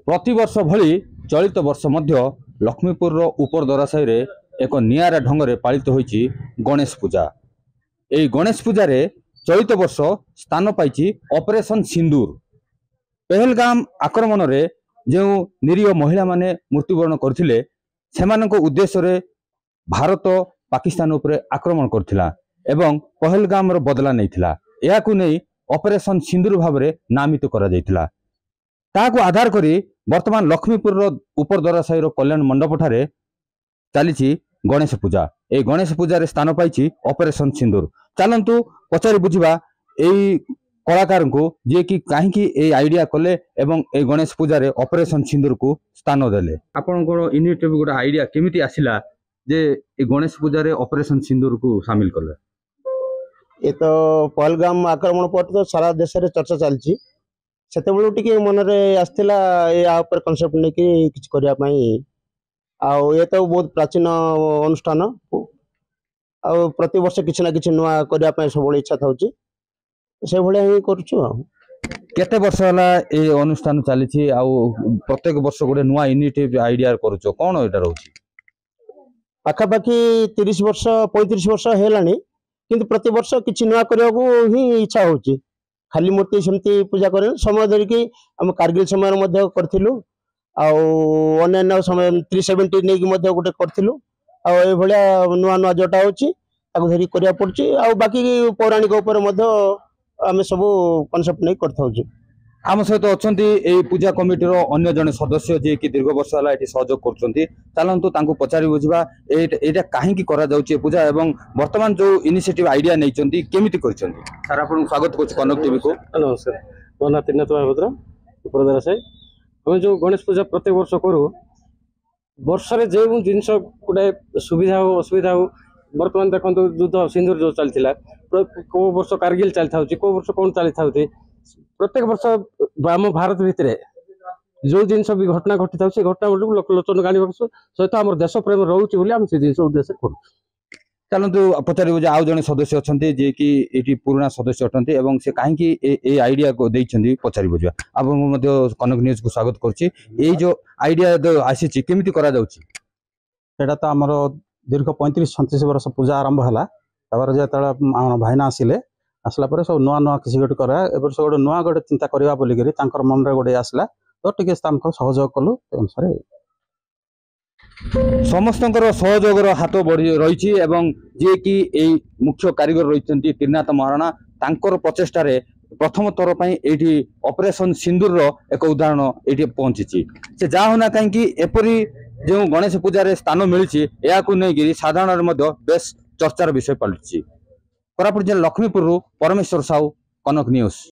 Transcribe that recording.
प्रतिवर्ष भली चलित वर्ष मध्य लक्ष्मीपुर उपर दरासाई रे एक नियारा ढंग पालित होइछि गणेश पूजा। यही गणेश पूजा रे चलित वर्ष स्थान पाई ऑपरेशन सिंदूर। पहलगाम आक्रमण रे जो निरीह महिला माने मृत्युवरण करथिले सेमानक उद्देश्य रे भारत पाकिस्तान उपरे आक्रमण करथिला एवं पहलगाम रो बदला नैथिला। याकु नै ऑपरेशन सिंदूर भाव में नामित करा जायथिला। ताकू आधार करी वर्तमान लक्ष्मीपुर उपर दरासाई कल्याण मंडप ठारे चली गणेश पूजा। ए गणेश पूजा रे स्थान पाई ऑपरेशन सिंदूर। चलतु पचारि बुझा यही कलाकार को जे कि कहीं आइडिया कले एवं ए गणेश पूजा रे ऑपरेशन सिंदूर को स्थान देले। आपण यूनिट गोटे आइडिया केमिति आसिला जे ए गणेश पूजा रे ऑपरेशन सिंदूर को शामिल कले? ये तो पहलगाम आक्रमण पर तो सारा देश में चर्चा चलती से मनरे आसला ये कनसेप्ट नहीं कि करने ये तो बहुत प्राचीन अनुष्ठान आ प्रति वर्ष किसी ना कि नुआ करने सब इच्छा था से भाया ही केते वर्ष होला ए अनुष्ठान चली प्रत्येक वर्ष गोटे नुआ इनिशिएटिव आइडिया करूछ कोन एटा रहउछि? पाखापाखि 30 वर्ष 35 वर्ष हेलानी किंतु प्रति वर्ष किसी नुआ करने को ही इच्छा होची। खाली मूर्ति सेमती पूजा कर समय धरिकी आम कारगिल समय करूँ अन्य समय 370 नहीं गोटे करूँ आ नुआ नुआ जोटा होची धरिक करा पड़ी आ बाकी पौराणिक आम सब कनसेप्ट नहीं कर। आम सहित अच्छा पूजा कमिटी अन्य जने सदस्य जे कि दीर्घ वर्ष है ये सहयोग कर चलतु पचारि बुझा यहाँ कहीं पूजा एवं वर्तमान जो इनिशिएटिव आइडिया नहीं केमिति कर सर आप स्वागत कर कनक टीवी को। नमस्कार मो ना त्रिनाथ महाभद्र उपर दरासाई। हमें जो गणेश पूजा प्रत्येक वर्ष करूँ वर्ष जो जिनस गोटे सुविधा हो असुविधा हो बर्तमान देखो युद्ध सिंदूर जो चलता को वर्ष कारगिल चली था को वर्ष कौन चली था प्रत्येक वर्ष आम भारत भितर जो जिनस भी घटना घटी था घटना लोचन गाँव सहित आम देश प्रेम रोचे से जिन उद्देश्य करूँ। चलतु पचारि आउ जने सदस्य अच्छा जे कि ये पुराना सदस्य अटंती एवं से कहीं आइडिया को देइछंती पचारि बुझा आप कनक न्यूज को स्वागत करछि। ये जो आइडिया आसी केमिति करा जाउछि? एटा तो आमर दीर्घ 35-36 वर्ष पूजा आरंभ है जो भाईना आसिले आसला पर सब नुआ नुआ किसी गोटे करा एबर गोटे नुआ गोटे चिंता करवा बोलिक मन रे गोटे आसला तो टिके सहयोग कलु अनुसार समस्त सहयोग हाथ बढ़ी रही एवं जे कि मुख्य कारीगर रही त्रिनाथ महाराणा तांकर प्रचेष्टा प्रथम थर पर ऑपरेशन सिंदूर एक उदाहरण ये पहुंची से जहाँ होना कहीं एपरी जो गणेश पूजा रे स्थान मिली नहीं साधारण बेस चर्चार विषय पलटि। कोरापुट जिला लक्ष्मीपुर परमेश्वर साहू, कनक न्यूज।